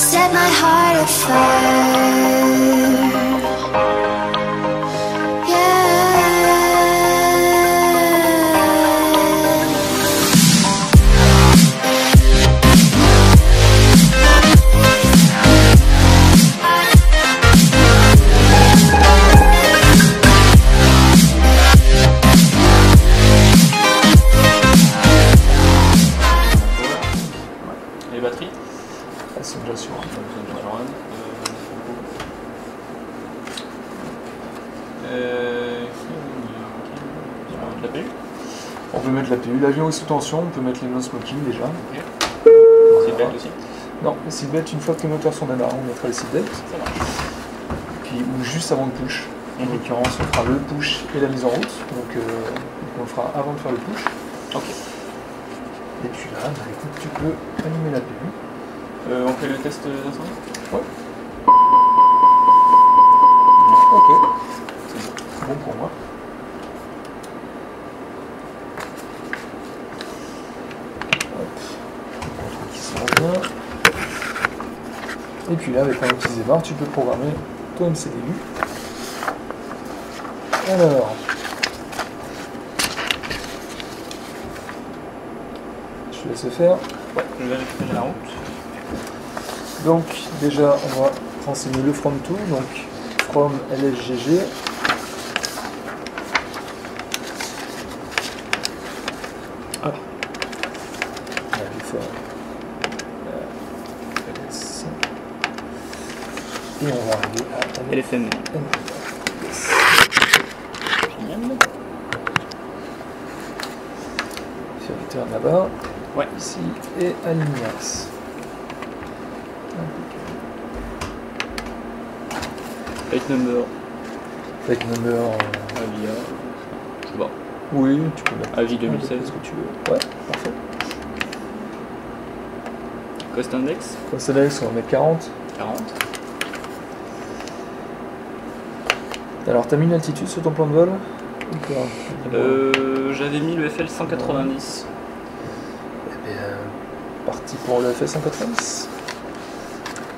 set my heart afire. Les batteries? Elles sont déjà sur. La PU? On peut mettre la PU, l'avion est sous tension, on peut mettre les non-smoking déjà. Okay. Seatbelt aussi? Non, les seatbelts, une fois que les moteurs sont démarrés, on mettra les seatbelts. Ça marche. Puis, ou juste avant le push. En l'occurrence, on fera le push et la mise en route. Donc on le fera avant de faire le push. Ok. Et puis là, bah, écoute, tu peux allumer la PU. On fait le test d'incendie? Ouais. Ok. C'est bon pour moi. Hop. On contrôle qui sera bien. Et puis là, avec un petit démarre, tu peux programmer ton MCDU. Alors. Je te laisse faire. Ouais, je vais récupérer la route. Donc déjà on va renseigner le from to, donc from LSGG. Ah. On va aller faire LS. Et on va arriver à LFM. Yes. Génial. Faire return là-bas. Ouais. Ici et aligners. Flight number. Flight number. Avia. Je sais pas. Oui, tu peux mettre. Avis 2016. Ce que tu veux. Ouais, parfait. Cost index. Cost index, on va mettre 40. 40. Alors, t'as mis une altitude sur ton plan de vol? J'avais mis le FL 190. Eh bien, parti pour le FL 190.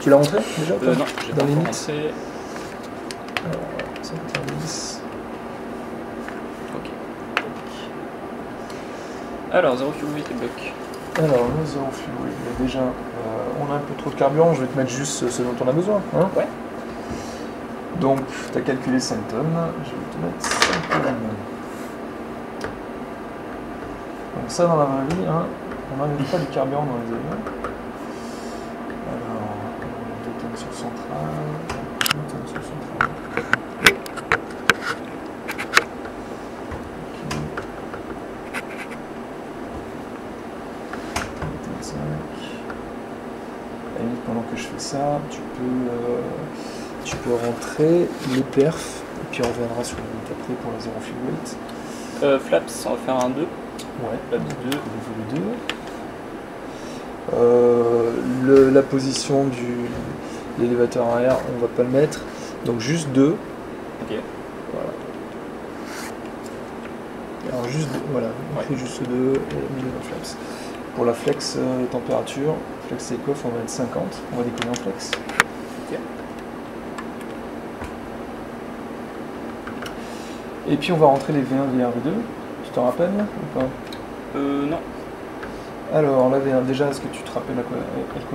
Tu l'as rentré déjà ou pas? Non, j'ai dans pas les encore mix. rentré. Alors, 190. Ok. Alors, 0 fuel weight et bloc. Alors, le 0 fuel, mais déjà, on a un peu trop de carburant, je vais te mettre juste ce dont on a besoin. Hein, Ouais. donc, tu as calculé 5 tonnes, je vais te mettre 5 tonnes. Donc ça, dans la vraie vie, hein, on n'enlève pas du carburant dans les avions. Alors, 2 tonnes sur centrale, 2 tonnes sur centrale. Et pendant que je fais ça, tu peux rentrer les perfs, et puis on reviendra sur le route après pour la 0 fuel weight. Flaps, on va faire un 2. Ouais, Flaps 2. Le 2. La position de l'élévateur arrière, on va pas le mettre, donc juste 2. Ok. Voilà. Alors juste 2, voilà, on fait juste 2 et milieu de flaps. Pour la flex température, flex take-off, on va mettre 50, on va décoller en flex. Ok. Et puis on va rentrer les V1, V1, V2, tu t'en rappelles ou pas? Non. Alors la V1, déjà, est-ce que tu te rappelles à quoi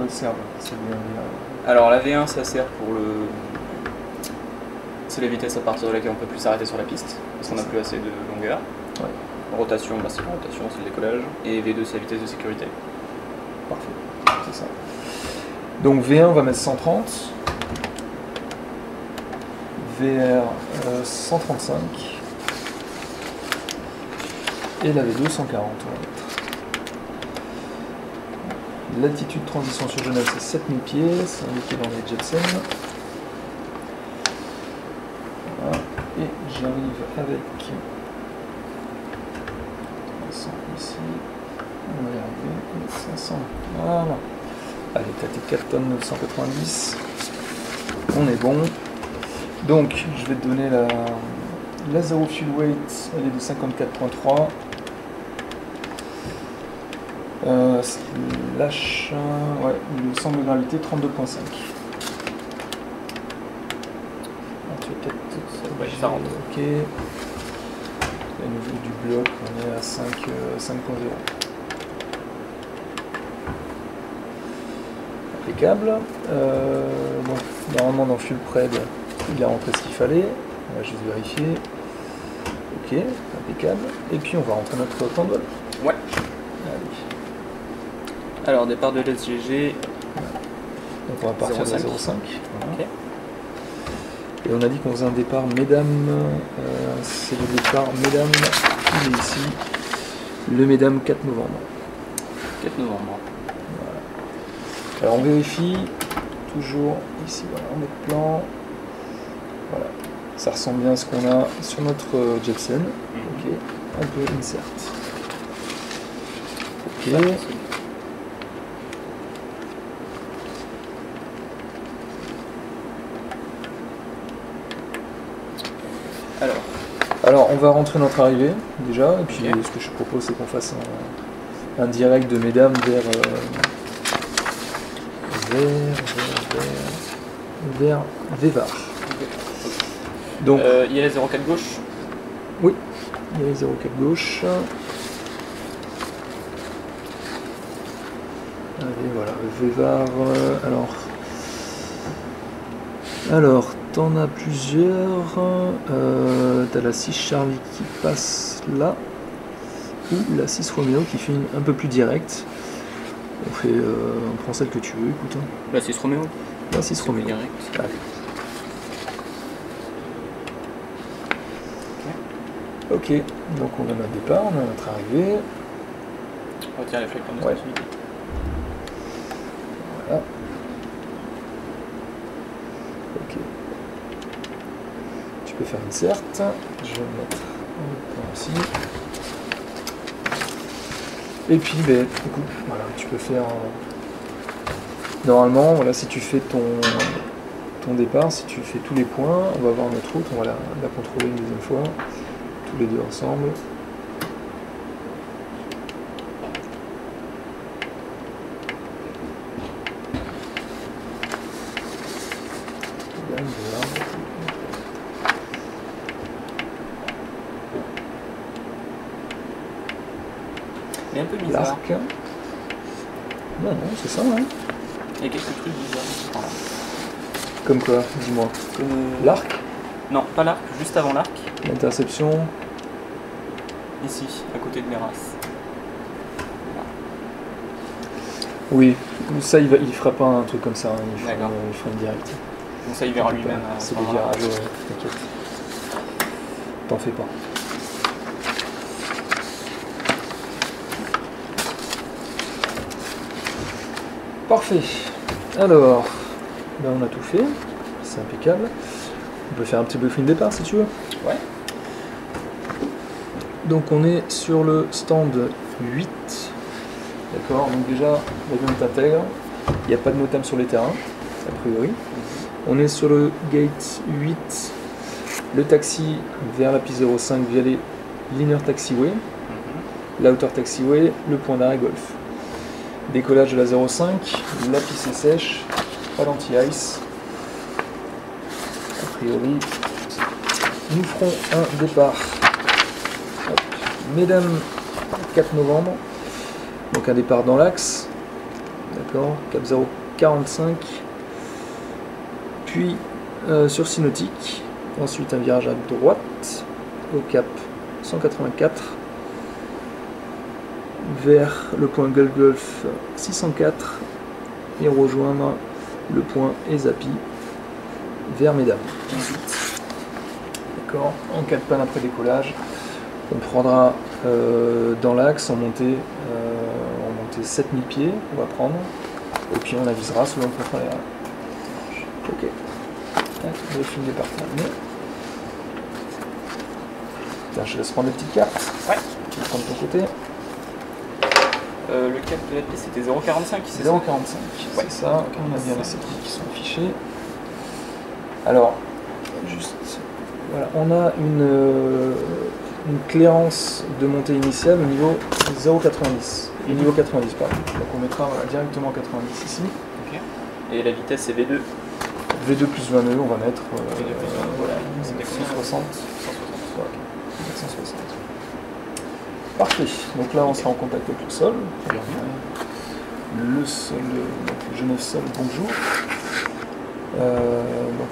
elle sert ces V1, V1? Alors la V1, ça sert pour le... C'est la vitesse à partir de laquelle on peut plus s'arrêter sur la piste, parce qu'on n'a plus assez de longueur. Ouais. Rotation, bah c'est la rotation, c'est le décollage. Et V2, c'est la vitesse de sécurité. Parfait, c'est ça. Donc V1, on va mettre 130. VR 135. Et la V2, 140. On va mettre. L'altitude de transition sur Genève, c'est 7000 pieds, c'est indiqué dans les Jetson. Voilà. Et j'arrive avec 500 ici. On va y arriver. 500. Voilà. Allez, t'as tes 4 tonnes 990. On est bon. Donc, je vais te donner la 0 fuel weight, elle est de 54,3. Slash, ouais, le centre de gravité 32.5. Tu veux peut-être Ouais, ça rentre. Ok. Au niveau du bloc, on est à 5.0. Impeccable. Donc, normalement dans Fuel Pred, il a rentré ce qu'il fallait. On va juste vérifier. Ok, impeccable. Et puis on va rentrer notre pendule. Ouais. Allez. Alors, départ de l'SGG. Donc on va partir de 0,5. 0,5. Voilà. Ok. Et on a dit qu'on faisait un départ mesdames. C'est le départ mesdames. Il est ici. Le mesdames 4 novembre. 4 novembre. Alors on vérifie. Toujours ici. Voilà, on met le plan. Voilà. Ça ressemble bien à ce qu'on a sur notre Jepsen. Ok. On peut insert. Ok. Alors, on va rentrer notre arrivée déjà, et puis Ok. ce que je propose, c'est qu'on fasse un direct de mesdames vers Vévar. Donc, il y a les 04 gauche. oui, il y a les 04 gauche. Allez, voilà, Vévar. Alors, t'en as plusieurs. T'as la 6 Charlie qui passe là. Ou la 6 Roméo qui fait un peu plus direct. On prend celle que tu veux, écoute. Hein. Là, c'est Roméo. La 6 Roméo. Direct. Allez. Ok, donc on a notre départ, on a notre arrivée. On retire les flaques comme Ouais. ça. Voilà. Ok. Tu peux faire une certe. Je vais le mettre un point aussi. Et puis, ben, écoute, voilà, tu peux faire. Normalement, voilà, si tu fais ton départ, si tu fais tous les points, on va voir notre route, on va la contrôler une deuxième fois, tous les deux ensemble. Il est un peu bizarre. L'arc. Non, c'est ça, hein. Il y a quelques trucs bizarres. Voilà. Comme quoi, dis-moi. L'arc, Non, pas l'arc, juste avant l'arc. l'interception. Ici, à côté de Meras. Oui, ça il fera pas un truc comme ça, hein. Il D'accord. fera une direct. Donc ça, il verra lui-même. à ce C'est des moment-là. virages, t'inquiète. T'en fais pas. Parfait. Alors, ben on a tout fait. C'est impeccable. On peut faire un petit briefing départ si tu veux. Ouais. Donc on est sur le stand 8. D'accord, donc déjà l'avion est intègre. Il n'y a pas de NOTAM sur les terrains, a priori. On est sur le gate 8. Le taxi vers la piste 05 via les Linear Taxiway. L'Outer Taxiway, le point d'arrêt golf. Décollage de la 05, la piste est sèche, pas d'anti-ice. A priori, nous ferons un départ. Hop. Mesdames, 4 novembre, donc un départ dans l'axe, d'accord, cap 045, puis sur Synautique, ensuite un virage à droite, au cap 184, vers le point Golf 604 et rejoindre le point Ezapi vers Mesdames. D'accord. En cas de panne après décollage, on prendra dans l'axe en montée 7000 pieds, on va prendre, et puis on avisera selon le contrat aérien. Ok. Le film départ terminé. Tiens, je laisse prendre des petites cartes. Ouais. Tu vas prendre de ton côté. Le cap de la piste c'était 0,45, c'est ça 0,45, Ouais. c'est ça, on a bien les séquelles qui sont affichées. Alors, juste, voilà, on a une clairance de montée initiale au niveau 0,90. Et niveau 90, pardon. Donc on mettra voilà, directement 90 ici. Ok. Et la vitesse c'est V2. V2 plus 20 nœuds, on va mettre V2 plus 20, voilà, c'est 160. 160. Ouais, 160. Parfait. Donc là, on sera en contact avec le sol. Le sol, donc Genève Sol, bonjour. Donc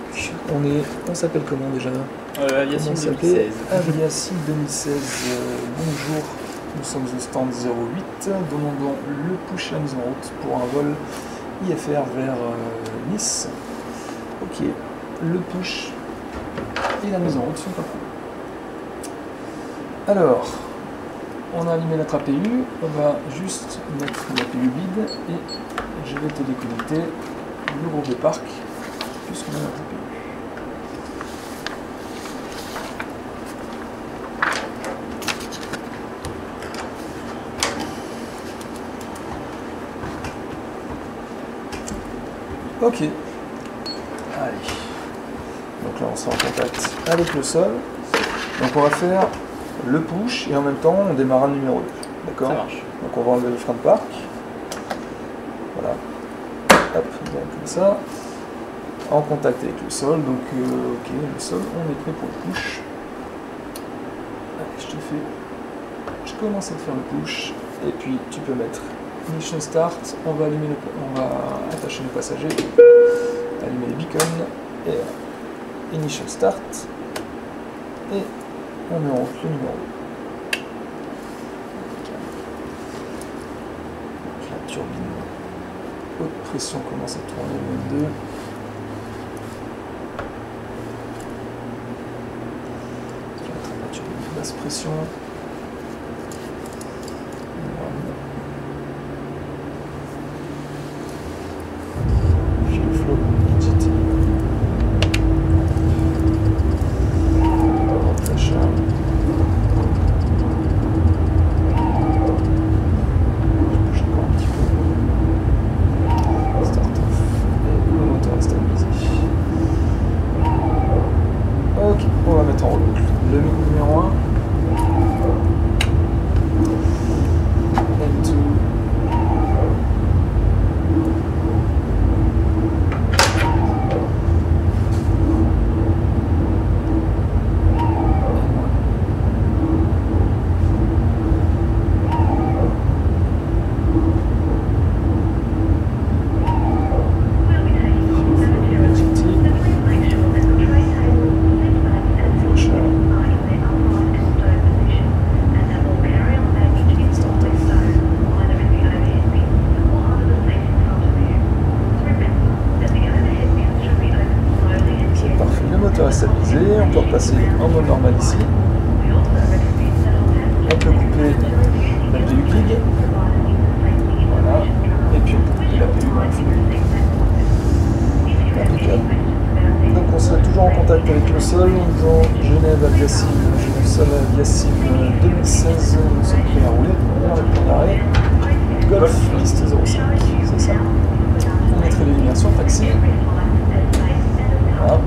on s'appelle comment déjà? Aviacim Comment on s'appelle 2016. Aviacim 2016, bonjour. Nous sommes au stand 08, demandons le push à mise en route pour un vol IFR vers Nice. Ok, le push et la mise en route sont pas prêts. Alors, on a allumé notre APU, on va juste mettre l'APU vide et je vais te déconnecter le groupe de parc puisqu'on a notre APU. Ok, allez, donc là on sera en contact avec le sol, donc on va faire le push et en même temps on démarre le numéro 2, d'accord? Ça marche. Donc on va enlever le frein de parc, voilà, hop, comme ça, en contact avec le sol, donc ok, le sol, on est prêt pour le push. Allez, je commence à te faire le push, et puis tu peux mettre Ignition Start, on va attacher le passager, allumer les beacons, et Ignition Start, et on met en route le numéro 2. Donc la turbine haute pression commence à tourner le 2. La turbine basse pression. On peut repasser en mode normal ici. On peut couper la PU gig. Voilà. Et puis on peut couper la PU dans le flux. Impeccable. Donc on sera toujours en contact avec le sol en disant Genève Aviacim, Genève Sol Aviacim 2016, nous sommes prêts à rouler. On va le point d'arrêt. Golf liste 05, c'est ça. On mettrait les lumières sur taxi. Voilà.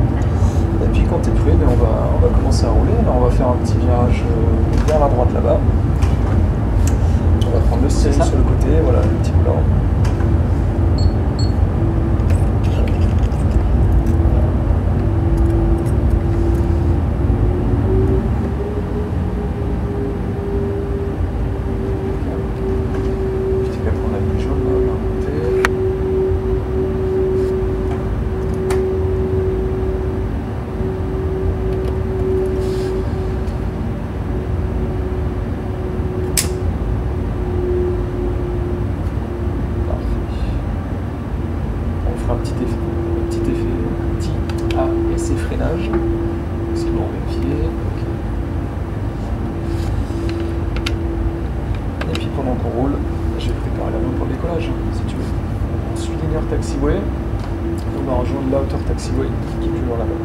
Et puis quand tu es prêt, ben on va commencer à rouler. Alors on va faire un petit virage vers la droite là-bas. On va prendre le ciel sur le côté, voilà le petit blanc. Petit peu prendre la ligne jaune là, d'un côté. Freinage, c'est bon, vérifier. Okay. Et puis pendant qu'on roule, je vais préparer l'avion pour le décollage, si tu veux. On suit Linear Taxiway, on va rejoindre l'Outer Taxiway qui est plus loin là-bas.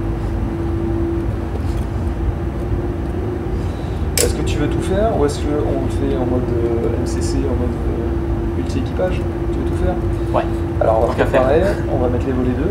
Est-ce que tu veux tout faire ou est-ce qu'on le fait en mode MCC, en mode multi-équipage? Tu veux tout faire? Ouais. Alors on va préparer, on va mettre les volets 2.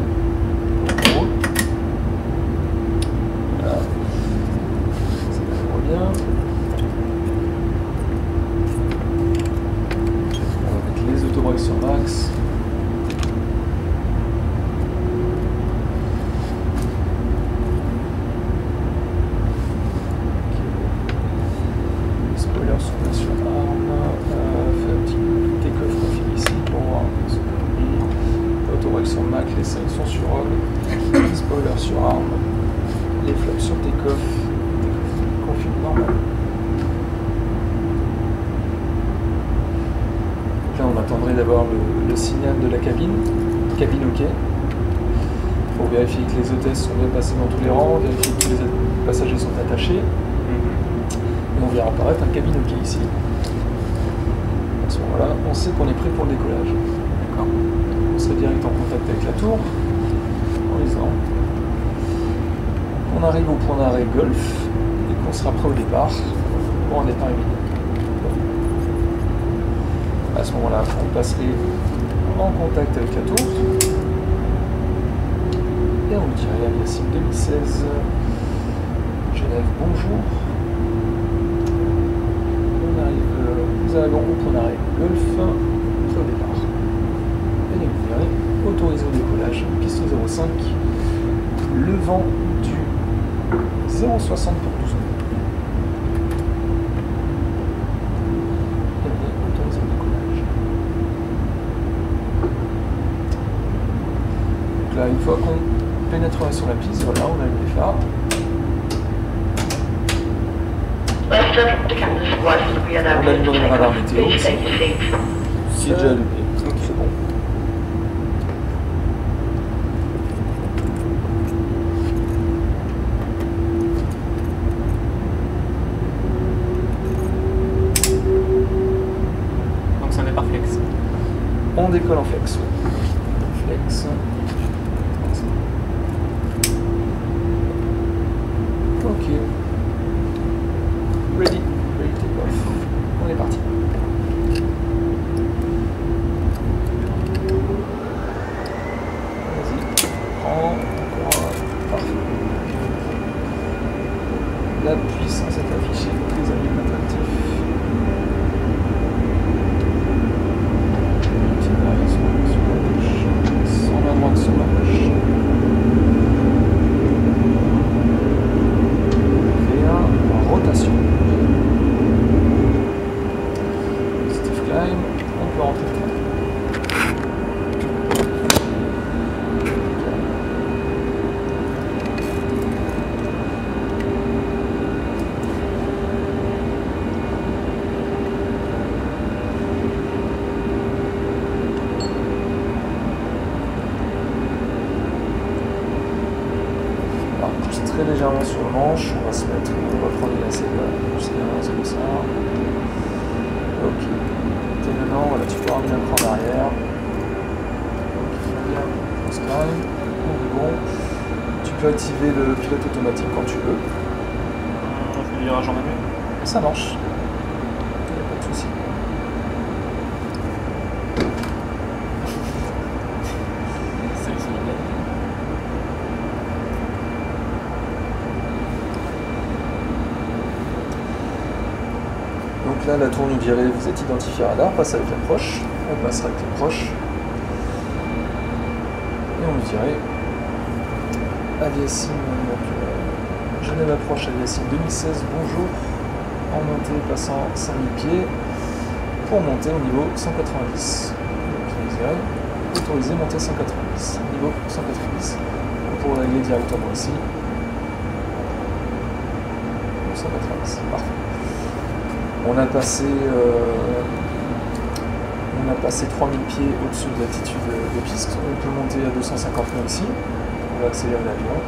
sur Mac, les signes sont sur Rogue, spoiler sur ARM, les flaps sur Takeoff, config normal. Là on attendrait d'avoir le signal de la cabine OK, pour vérifier que les hôtesses sont bien passées dans tous les rangs, vérifier que tous les passagers sont attachés, et on verra apparaître un cabine OK ici. À ce moment-là, on sait qu'on est prêt pour le décollage. D'accord. On serait direct en contact avec la tour, en disant on arrive au point d'arrêt Golf et qu'on sera prêt au départ pour un départ immédiat. À ce moment-là, on passerait en contact avec la tour et on dirait Aviasim 2016 Genève, bonjour. Nous arrivons au point d'arrêt Golf, prêt au départ. Et vous verrez, autorisé au décollage, piste 05, le vent du 0,60 pour 12 nœuds. Et on est autorisé au décollage. Donc là, une fois qu'on pénétrera sur la piste, voilà, on a le phare. On a le radar météo aussi. C'est déjà allumé, donc c'est bon. Donc ça n'est pas flex. On décolle en flex. Flex. Ok. Ready take off. On est parti. Vas-y, prends encore un. Parfait. La puissance est affichée, les amis attractifs. Petite variation sur la gauche, sans la droite sur la gauche. V1, rotation. Steve Climb, on peut rentrer dedans. Très légèrement sur le manche, on va se mettre, on va prendre la c'est comme ça. Ok. Et maintenant, voilà, tu peux ramener un cran d'arrière. Ok, bien, on se calme, on est bon. Tu peux activer le pilote automatique quand tu veux. Je vais virage en manuel. Ça marche. Il n'y a pas de souci. Donc là, la tour nous dirait, vous êtes identifié radar, passe avec l'approche. On passera avec l'approche. Et on nous dirait, Aviasim, donc Genève approche Aviasim 2016, bonjour. En montée, passant 5000 pieds, pour monter au niveau 190. Donc on nous dirait, autorisé, monter 190. Niveau 190. On pourrait régler directement ici. 190, parfait. On a passé 3000 pieds au-dessus de l'altitude de piste. On peut monter à 250 nœuds ici. On va accélérer l'avion.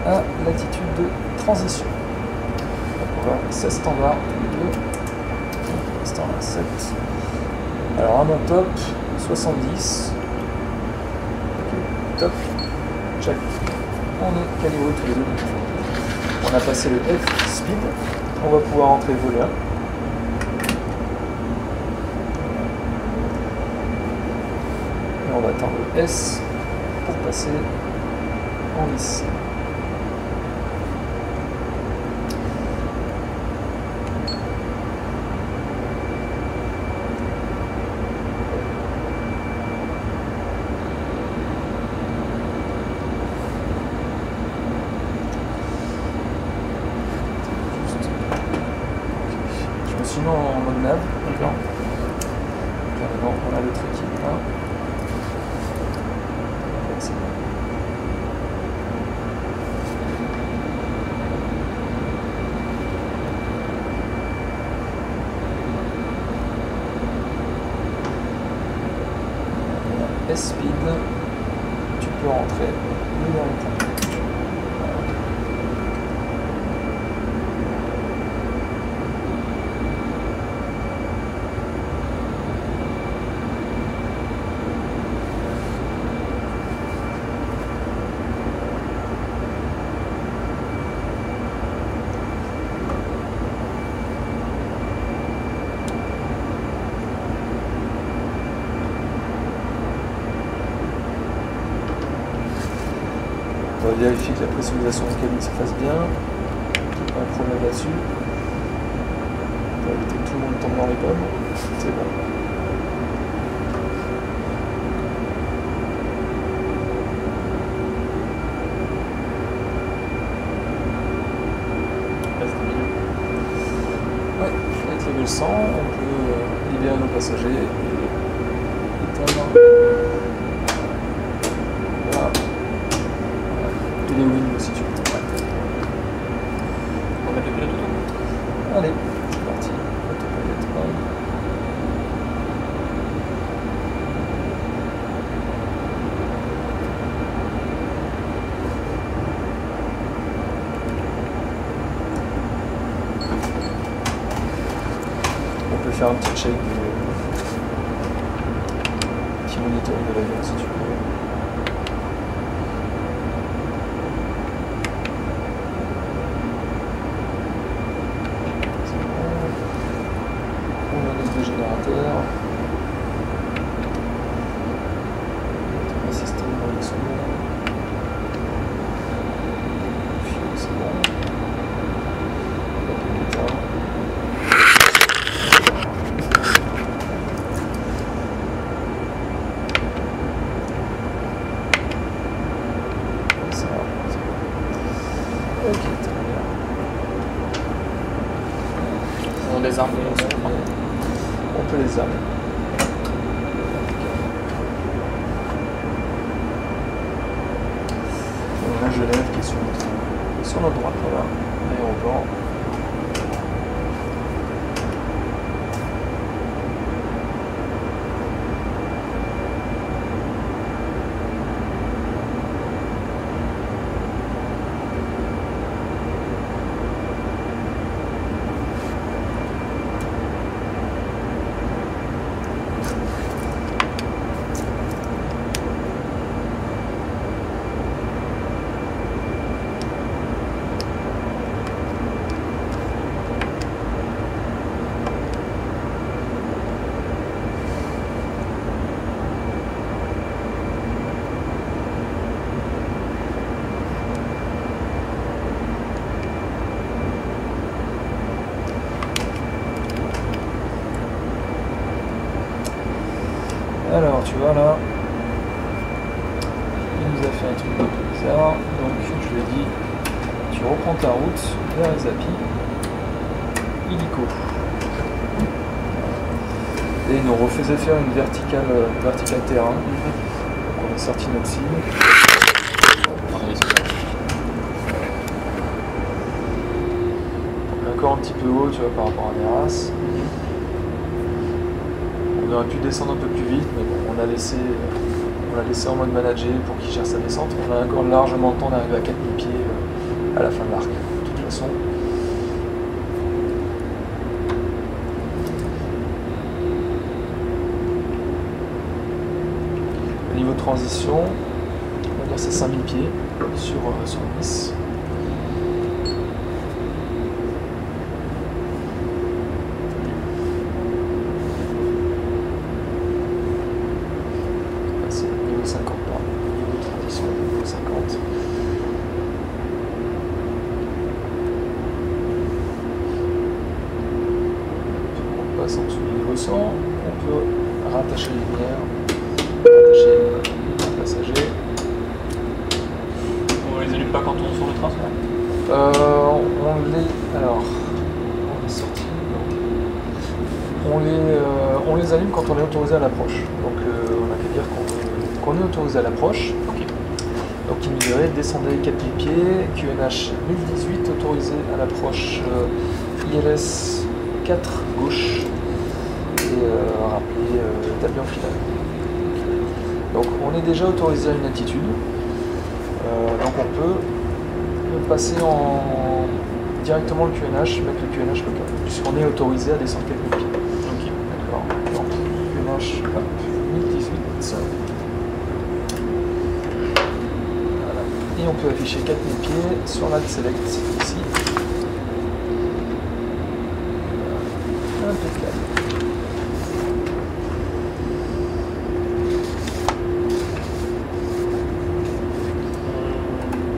À l'attitude de transition. Donc on va 16 standards tous les deux. Pour l'instant on a 7. Alors à mon top, 70. Ok, top. Check. On est calibré tous les deux. On a passé le F speed. On va pouvoir entrer voler 1. Et on va attendre le S pour passer en lice. continuons en mode nav, d'accord. Carrément, on a l'autre équipe là. C'est bon. S-Speed, tu peux rentrer le dernier point. On va vérifier que la pressurisation de cabine se fasse bien, qu'il n'y ait pas un problème là-dessus. Pour éviter que tout le monde tombe dans les pommes. C'est bon. Ouais, avec level 100, on peut libérer nos passagers et éteindre. Voilà. Les wings si tu veux. Ouais. On va mettre le pilote auto. Allez, c'est parti. Autopilot on. On peut faire un petit check petit monitoring de l'avion si tu veux. Générateur. Un système dans les secondes. C'est bon. Ça va. Ok, très bien. On désarme les sous. On peut les armer. On a Genève qui est sur notre droite là, l'aéroport. Alors tu vois là, il nous a fait un truc un peu bizarre, donc je lui ai dit tu reprends ta route vers les Zappi, illico. Et il nous refaisait faire une verticale terrain, donc on a sorti notre cible. On est encore un petit peu haut tu vois par rapport à Neras. On aurait pu descendre un peu plus vite, mais bon, on l'a laissé en mode manager pour qu'il gère sa descente. On a encore largement le temps d'arriver à 4000 pieds à la fin de l'arc, de toute façon. Au niveau de transition, on va dire c'est 5000 pieds sur Nice. En dessous du niveau 100, on peut rattacher les lumières, rattacher les passagers. On les allume pas quand on est sur le train, on les... Alors, on est sorti. Donc, on les allume quand on est autorisé à l'approche. Donc on a qu'à dire qu'on est autorisé à l'approche. Ok. Donc il nous dirait descendez 4000 pieds, QNH 1018, autorisé à l'approche ILS 4 gauche et rappelez tablier en finale. Donc on est déjà autorisé à une altitude, donc on peut passer directement le QNH, mettre le QNH local, puisqu'on est autorisé à descendre 4000 pieds. Ok. D'accord. Donc QNH hop, 1018. Voilà. Et on peut afficher 4000 pieds sur la select ici. Impeccable.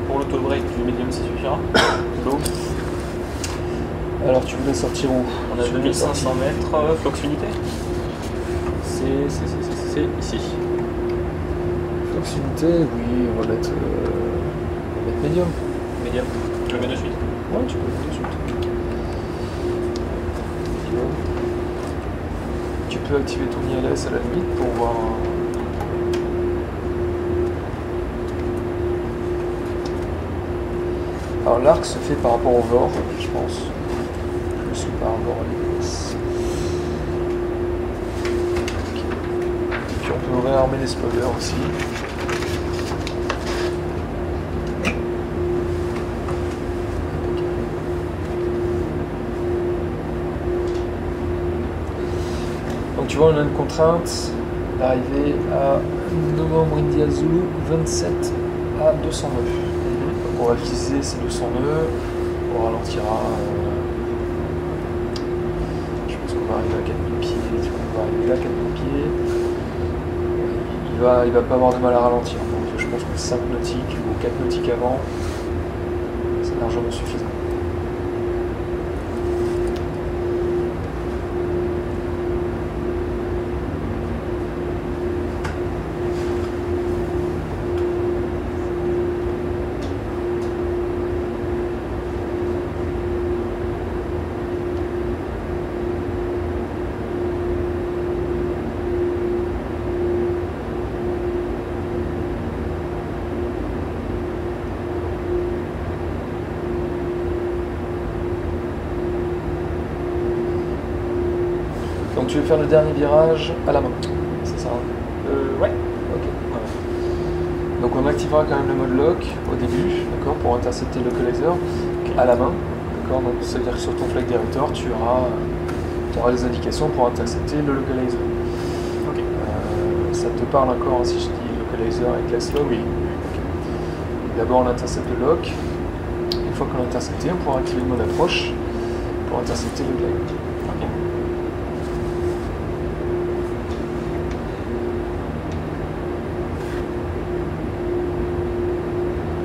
Pour l'auto-break du medium, ça suffira. L'eau. Alors tu voulais sortir où? On a 2500 mètres, flux unité. C'est ici. Flux unité, oui, on va mettre médium. Medium. Je le mets de suite. Ouais, tu peux le mettre tout de suite. Médium. Tu peux activer ton ILS à la limite pour voir. Alors l'arc se fait par rapport au VOR, je pense. Plus que par rapport à l'ILS. Puis on peut réarmer les spoilers aussi. Donc tu vois, on a une contrainte d'arriver à Novembre India Zulu 27 à 200 nœuds. Donc on va viser ces 200 nœuds, on ralentira. Je pense qu'on va arriver à 4000 pieds, on va arriver à 4000 pieds. Il va pas avoir de mal à ralentir. Donc je pense que 5 nautiques ou 4 nautiques avant, c'est largement suffisant. Donc tu veux faire le dernier virage à la main, c'est ça hein? Ouais. Ok. Donc on activera quand même le mode lock au début, d'accord, pour intercepter le localizer à la main, d'accord. Donc ça veut dire que sur ton flag director, tu auras les indications pour intercepter le localizer. Ok. Ça te parle encore hein, si je dis localizer avec class log? Oui. Okay. D'abord on intercepte le lock. Une fois qu'on l'a intercepté, on pourra activer le mode approche pour intercepter le glide. Ok.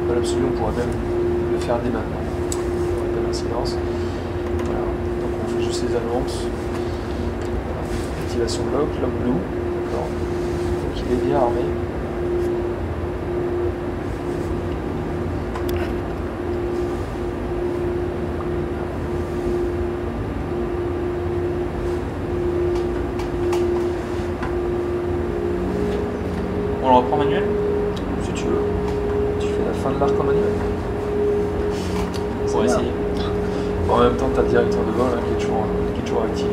Dans l'absolu, on pourrait même le faire dès maintenant. On n'aurait pas d'incidence. Voilà. Donc on fait juste les annonces. Voilà. Activation de lock blue. D'accord. Donc il est bien armé. On le reprend manuel? Si tu veux. Tu fais la fin de l'arc en manuel. On va essayer. Bon, en même temps, tu as le directeur de vol hein, qui est toujours actif.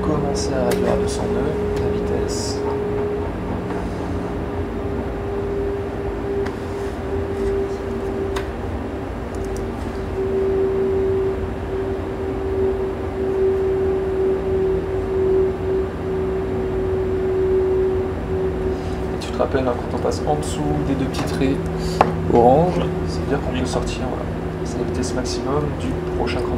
Commencer à réduire à 200 nœuds la vitesse. Et tu te rappelles hein, quand on passe en dessous des deux petits traits orange, ça veut dire qu'on peut sortir. Voilà. C'est la vitesse maximum du prochain cran.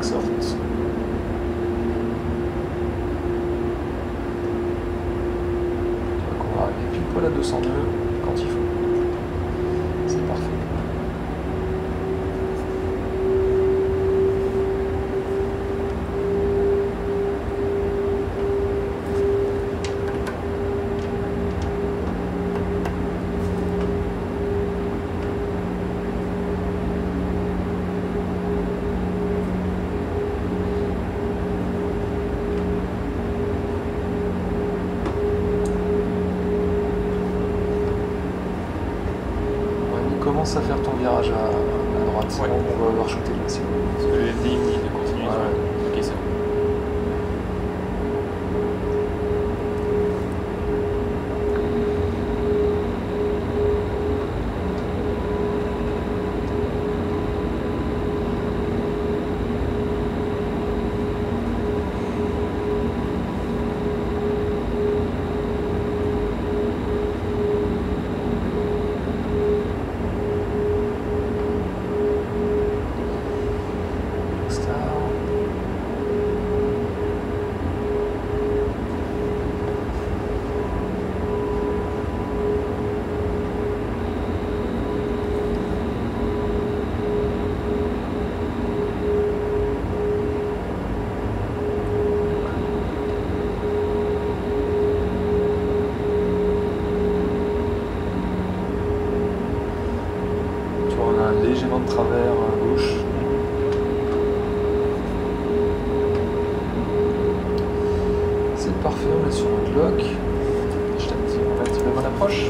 sorte. Donc on va arriver pile poil à 200 nœuds quand il faut. C'est parfait. Commence à faire ton virage à droite. Ouais. On va avoir shooté là. C'est bon. Parce que le FD il me dit de continuer. Ouais. Ok, c'est bon. On a un léger vent de travers à gauche. C'est parfait, on est sur notre lock. Je t'active, on active la bonne approche.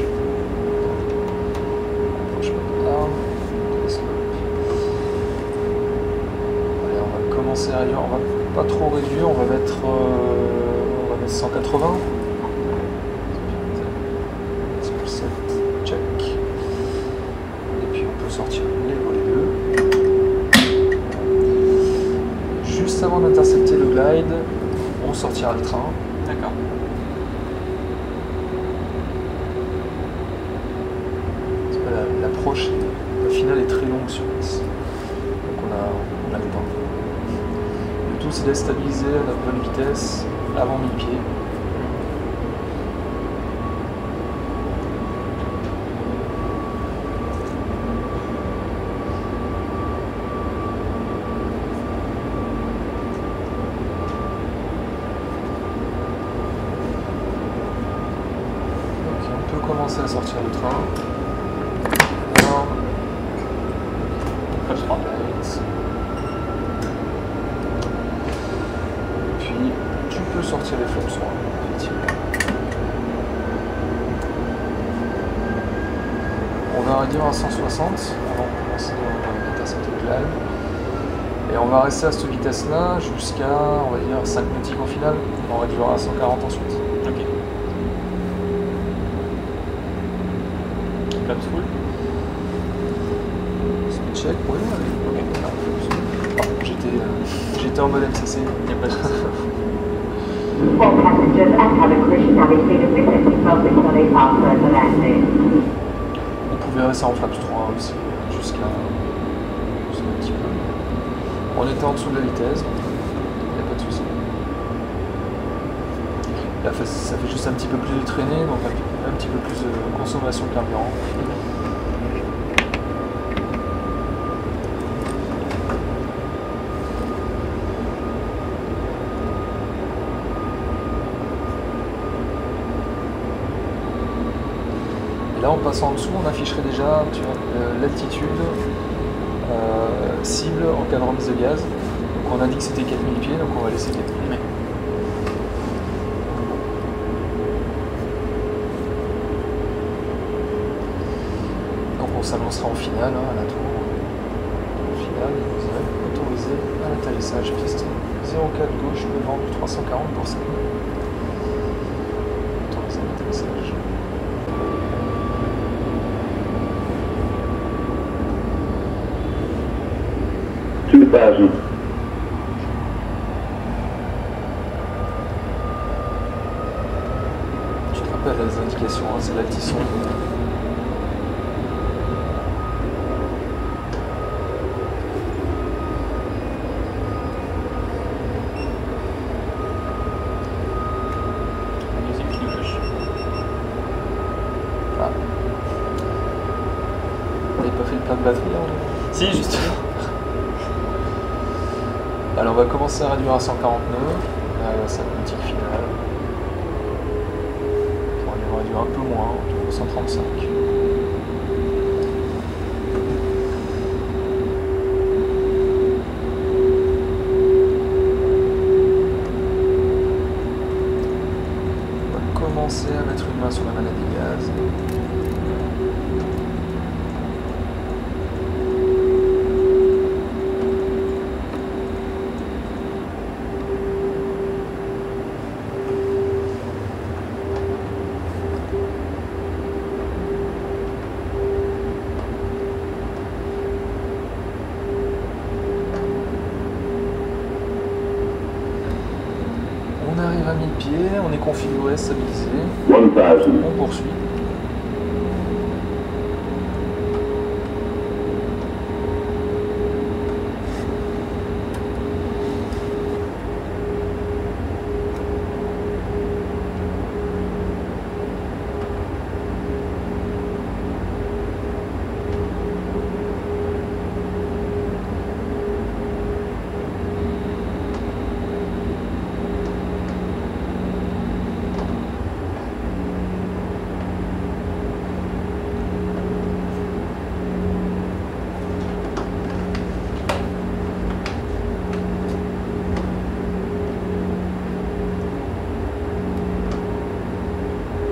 Approche pas d'arme. Allez, on va commencer à réduire. On va pas trop réduire, on va mettre 180. Check. Sortir les volets 2. Juste avant d'intercepter le glide, on sortira le train. D'accord. L'approche, la finale est très longue sur S. Donc on a le temps. Le tout c'est d'être stabilisé à notre bonne vitesse avant 1000 pieds. Commencer à sortir le train. Alors, puis tu peux sortir les flammes soins, effectivement. On va réduire à 160 avant de commencer à intercepter le glide. Et on va rester à cette vitesse-là jusqu'à, on va dire, 5 nautiques au final. On réduira à 140 ensuite. Ok. Flaps full. Speed check, oui, allez. Ok. J'étais en mode MCC. Il n'y a pas de souci. All passengers and cabin crew shall receive a visit to Fulton after the landing. On pouvait rester en flaps 3 aussi, jusqu'à un petit peu. On était en dessous de la vitesse, donc il n'y a pas de souci. Là, ça fait juste un petit peu plus de traînée, donc un petit peu plus de consommation de carburant. Et là, en passant en dessous, on afficherait déjà l'altitude cible en cas de remise de gaz. Donc on a dit que c'était 4000 pieds, donc on va laisser 4000. Ouais. Donc on s'annoncera en finale, à la tour. En finale, vous serez autorisé à l'atterrissage piste 04 gauche, devant du 340 pour 7 000. Autorisé à l'atterrissage. Tu te rappelles les indications, hein, c'est l'altisson. Si, justement. Alors on va commencer à réduire à 149. Là, sa politique finale. On va réduire un peu moins, autour de 135. On va commencer à mettre une main sur la manette des gaz. On arrive à 1000 pieds, on est configuré, stabilisé. 1000. On poursuit.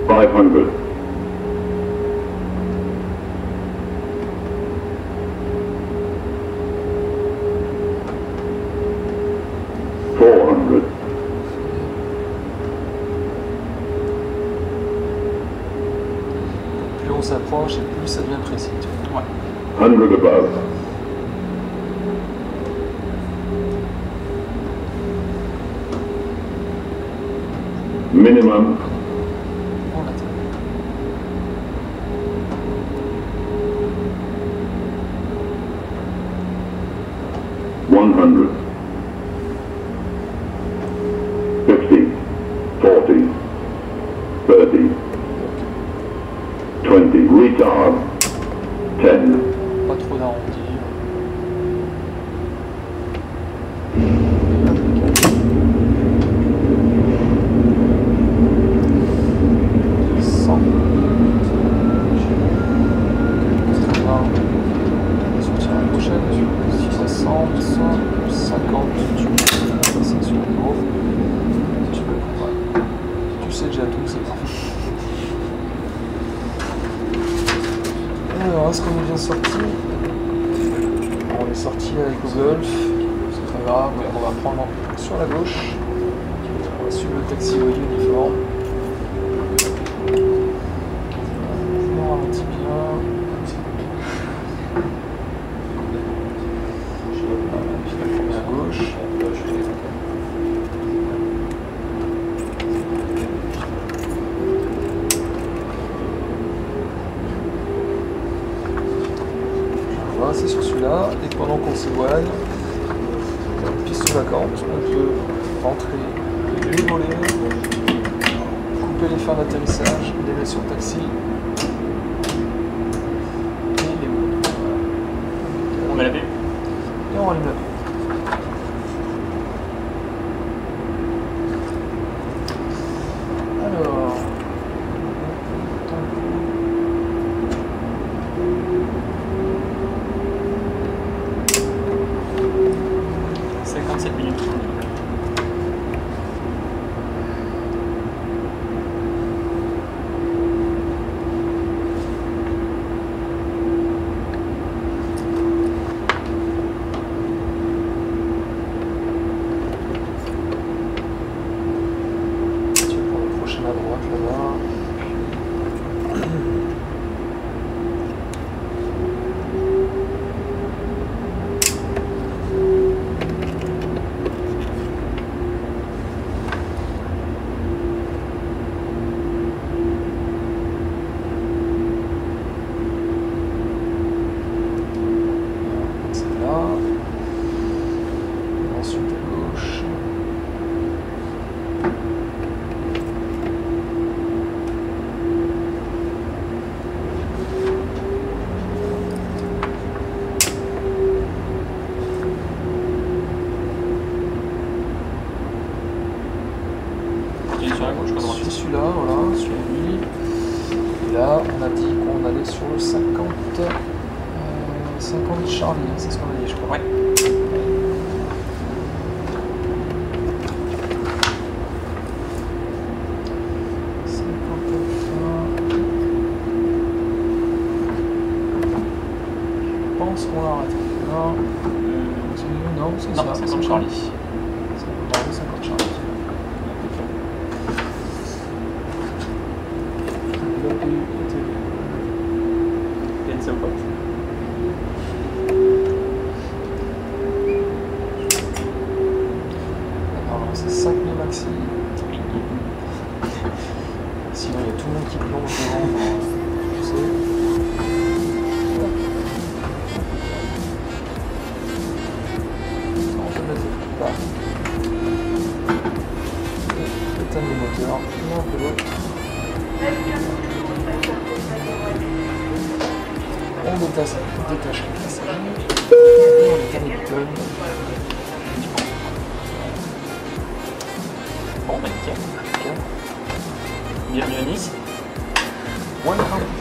$500. $400. Plus on s'approche et plus ça devient précis. Ouais. 100 above. Minimum. On atteint. $100. 50. 40. 30. 20. Retard. 10. Pas trop d'arrondir. Alors, est-ce qu'on est bien sorti? On est sorti avec le Golf, c'est très grave, on va prendre sur la gauche, on va suivre le taxi uniforme. On ralentit bien. Puis la première gauche. C'est sur celui-là, et pendant qu'on s'éloigne, piste vacante, on peut rentrer les volets, couper les fins d'atterrissage, les mettre sur le taxi, et les volets. On met la paix. Et on rallume la paix. Alors... 57 minutes. celui-là, voilà, sur lui. Et là, on a dit qu'on allait sur le 50 Charlie, hein, c'est ce qu'on a dit, je crois. Ouais. Je pense qu'on l'arrête. Non, non, c'est ça. Non, c'est comme Charlie. C'est 50 Charlie. Pienso un poco. Alors, c'est 5000 maxi. Sinon, il y a tout le monde qui plonge devant. Tu sais. Non, je ne le pas. Éteindre le moteur. Non, un peu l'autre. On détache le passager. Et on est Hamilton. Bon, bah nickel. Bienvenue à Nice. Welcome.